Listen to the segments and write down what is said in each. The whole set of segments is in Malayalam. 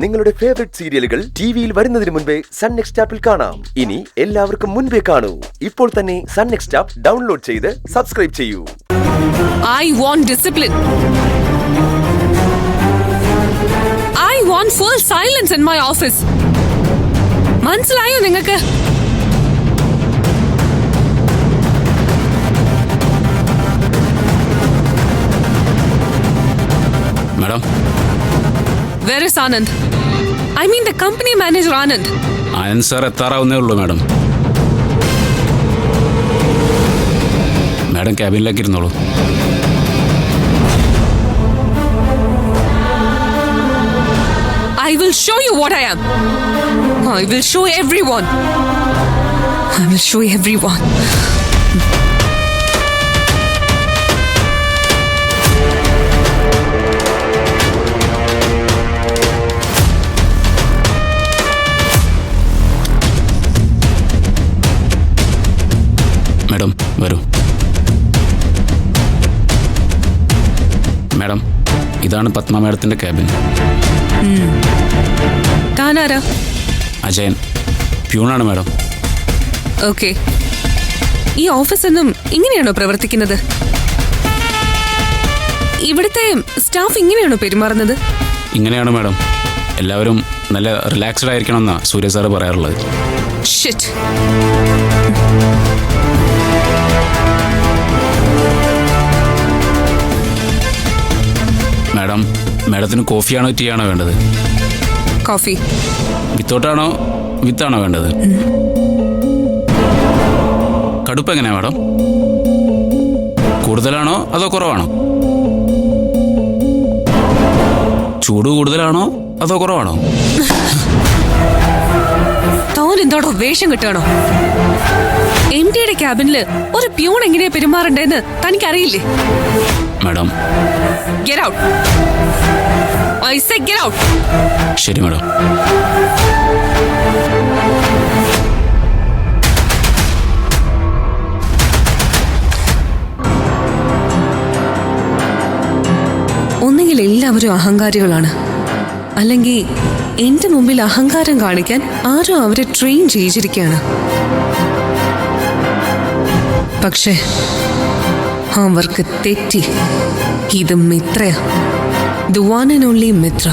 നിങ്ങളുടെ ഫേവറേറ്റ് സീരിയലുകൾ ടിവിയിൽ വരുന്നതിന് മുൻപേ സൺ നെക്സ്റ്റ് ആപ്പിൽ കാണാം. ഇനി എല്ലാവർക്കും മുൻപേ കാണൂ. ഇപ്പോൾ തന്നെ സൺ നെക്സ്റ്റ് ആപ്പ് ഡൗൺലോഡ് ചെയ്ത് സബ്സ്ക്രൈബ് ചെയ്യൂ. I want discipline. I want full silence in my office. മനസ്സിലായോ നിങ്ങൾക്ക്? Madam. Where is Anand? I mean the company manager Anand. Anand sir എത്താറാവുന്നേ ഉള്ളൂ മാഡം. മാഡം ക്യാബിനിലേക്ക് ഇരുന്നോളൂ. I will show you what I am. I will show everyone. I will show everyone. Madam വരൂ. മാഡം ഇതാണ് പത്മ മാഡത്തിന്റെ ക്യാബിൻ. താനാരാ? അജയൻ, പ്യൂണാണ് മാഡം. ഓക്കെ. ഈ ഓഫീസ് ഒന്നും ഇങ്ങനെയാണോ പ്രവർത്തിക്കുന്നത്? ഇവിടുത്തെ സ്റ്റാഫ് ഇങ്ങനെയാണോ പെരുമാറുന്നത്? ഇങ്ങനെയാണ് മാഡം. എല്ലാവരും നല്ല റിലാക്സ്ഡ് ആയിരിക്കണം എന്നാ സൂര്യ സാറ് പറയാറുള്ളത്. ഷിറ്റ്. മാഡം, മാഡത്തിന് കോഫിയാണോ ടീ ആണോ വേണ്ടത്? കോഫി. വിത്തൗട്ടാണോ വിത്താണോ വേണ്ടത്? കടുപ്പ് എങ്ങനെയാ മാഡം? കൂടുതലാണോ അതോ കുറവാണോ? ചൂട് കൂടുതലാണോ അതോ കുറവാണോ? താൻ എന്താണോ വേഷം കിട്ടണോ? MDയുടെ ക്യാബിനില് ഒരു പ്യൂൺ എങ്ങനെയാ പെരുമാറണ്ടേന്ന് തനിക്കറിയില്ലേ? Madam Get out. I say get out. ശരി മാഡം. ഒന്നുകിൽ എല്ലാവരും അഹങ്കാരികളാണ്, അല്ലെങ്കിൽ എന്റെ മുമ്പിൽ അഹങ്കാരം കാണിക്കാൻ ആരും അവരെ ട്രെയിൻ ചെയ്യിച്ചിരിക്കുകയാണ്. പക്ഷേ അവർക്ക് തെറ്റി. ഇത് മിത്രയാ, the one and only Mitra.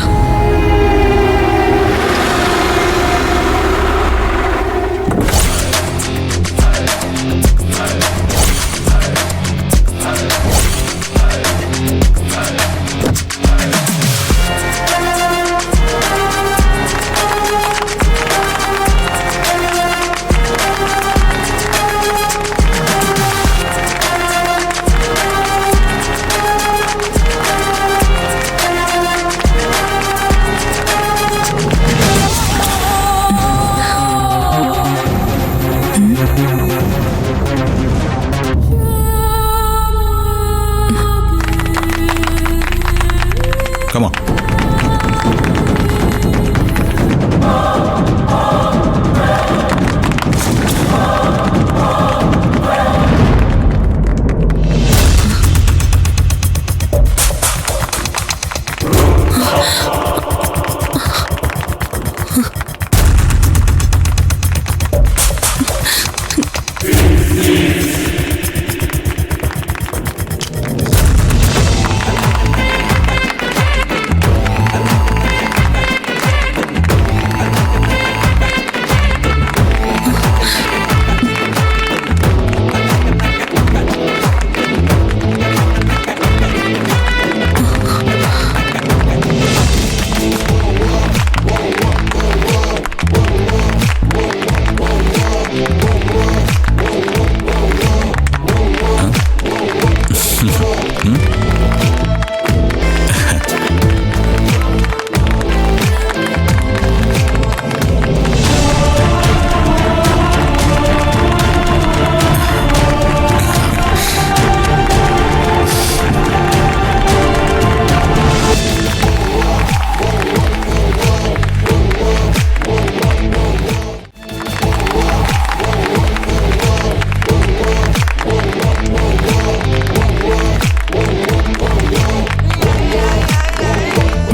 Come on.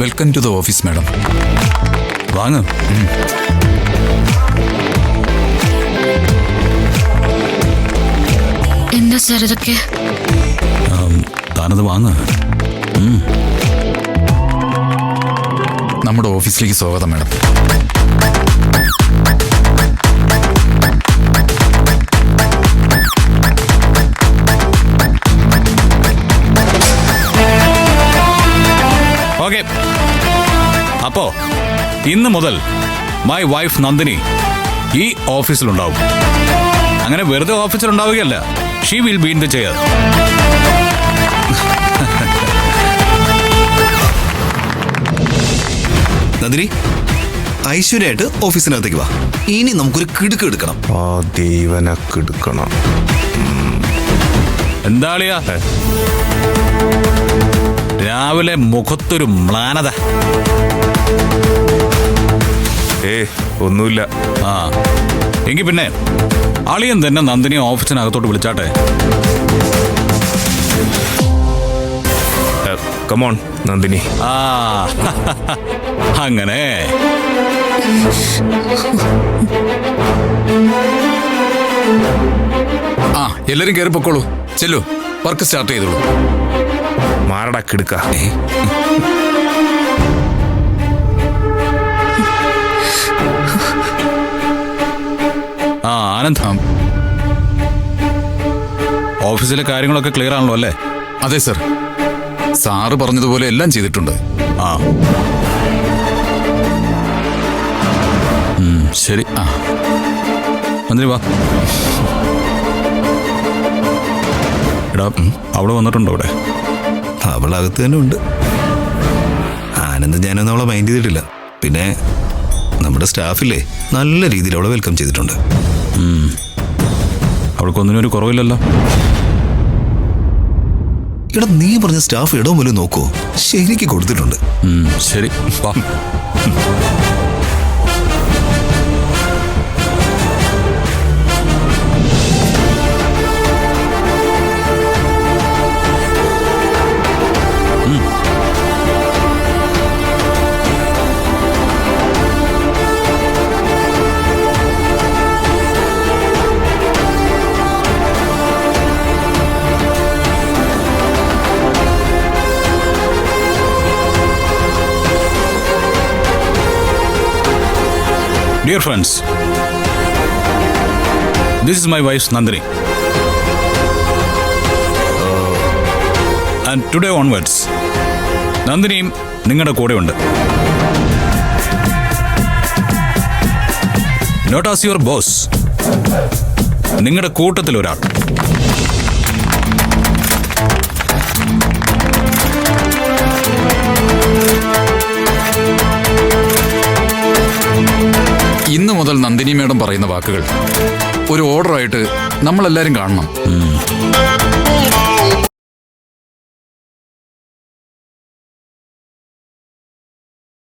Welcome to the office, madam. വാങ്ങ്. എന്താ സാർ ഇതൊക്കെ? താനത് വാങ്ങ്. നമ്മുടെ ഓഫീസിലേക്ക് സ്വാഗതം മാഡം. ഓക്കെ, അപ്പോ ഇന്ന് മുതൽ മൈ വൈഫ് നന്ദിനി ഈ ഓഫീസിലുണ്ടാവും. അങ്ങനെ വെറുതെ ഓഫീസിലുണ്ടാവുകയല്ല, she will be in the chair. Nandini, ഐശ്വര്യമായിട്ട് ഓഫീസിനകത്തേക്ക് വാ. ഇനി നമുക്കൊരു കിടുക്ക് എടുക്കണം. ആ ദൈവനക്ക് എടുക്കണം. എന്താളിയാ രാവിലെ മുഖത്തൊരു മ്ലാനത? ഒന്നുമില്ല. ആ എങ്കിൽ പിന്നെ അളിയൻ തന്നെ നന്ദിനിയെ ഓഫീസിനകത്തോട്ട് വിളിച്ചാട്ടെ. കമോൺ നന്ദിനി. ആ അങ്ങനെ ആ എല്ലാരും കയറി പൊക്കോളൂ. ചെല്ലു, വർക്ക് സ്റ്റാർട്ട് ചെയ്തോളൂ. മാറടാ കിടുക്ക. ആ ആനന്ദ്, ഓഫീസിലെ കാര്യങ്ങളൊക്കെ ക്ലിയർ ആണല്ലോ അല്ലേ? അതെ സർ, സാറ് പറഞ്ഞതുപോലെ എല്ലാം ചെയ്തിട്ടുണ്ട്. ആ ശരി. ആ നന്ദിനി വാ. എടാ, അവിടെ വന്നിട്ടുണ്ടോ? അവിടെ അവളകത്ത് തന്നെ ഉണ്ട്. ആനന്ദ് ഞാനൊന്നും അവളെ മൈൻഡ് ചെയ്തിട്ടില്ല. പിന്നെ നമ്മുടെ സ്റ്റാഫില്ലേ, നല്ല രീതിയിൽ അവളെ വെൽക്കം ചെയ്തിട്ടുണ്ട്. അവൾക്കൊന്നിനും ഒരു കുറവില്ലല്ലോ. എടാ, നീ പറഞ്ഞ സ്റ്റാഫ് ഇടവും പോലും നോക്കൂ, ശരിക്ക് കൊടുത്തിട്ടുണ്ട്. ശരി വാ. Dear friends, this is my wife Nandini. And today onwards, നന്ദിനിയും നിങ്ങളുടെ കൂടെയുണ്ട്. Not as your boss, നിങ്ങളുടെ കൂട്ടത്തിൽ ഒരാൾ. ഇന്ന് മുതൽ നന്ദിനി മേഡം പറയുന്ന വാക്കുകൾ ഒരു ഓർഡറായിട്ട് നമ്മളെല്ലാരും കാണണം.